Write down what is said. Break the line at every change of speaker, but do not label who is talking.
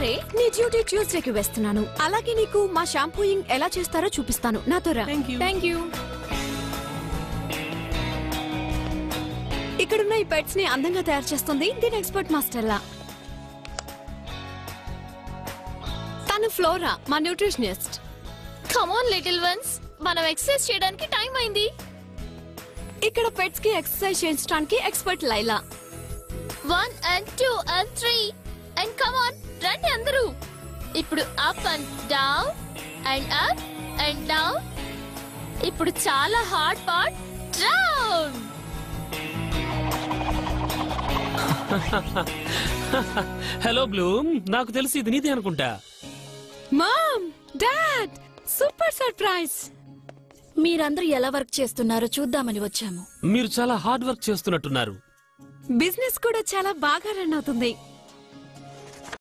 సరే నీ డ్యూటీ ట్యూస్డేకి వేస్తున్నాను. అలాగే నీకు మా షాంపూయింగ్ ఎలా చేస్తారో చూపిస్తాను. నాతో రా. Thank you. ఇక్కడున్న ఈ పెట్స్ ని అందంగా తయారు చేస్తుంది దీని ఎక్స్పర్ట్ మాస్టర్లా. తను ఫ్లోరా, మా nutritionist.
Come on little once, మనం ఎక్సర్సైజ్ చేయడానికి టైం అయింది.
ఇక్కడ పెట్స్ కి ఎక్సర్సైజ్ చేయించడానికి expert Laila.
1 and 2 and 3 and come on, రండి అందరూ. ఇప్పుడు up and down and up and down. ఇప్పుడు చాలా hard part down.
Hello Bloom, నాకు తెలిసి ఇది నీదే అనుకుంటా.
Mom, dad, super surprise.
మీరందరూ ఎలా వర్క్ చేస్తున్నారో చూద్దామని వచ్చాము.
మీరు చాలా హార్డ్ వర్క్ చేస్తున్నట్టున్నారు.
బిజినెస్ కూడా చాలా బాగా రన్ అవుతుంది.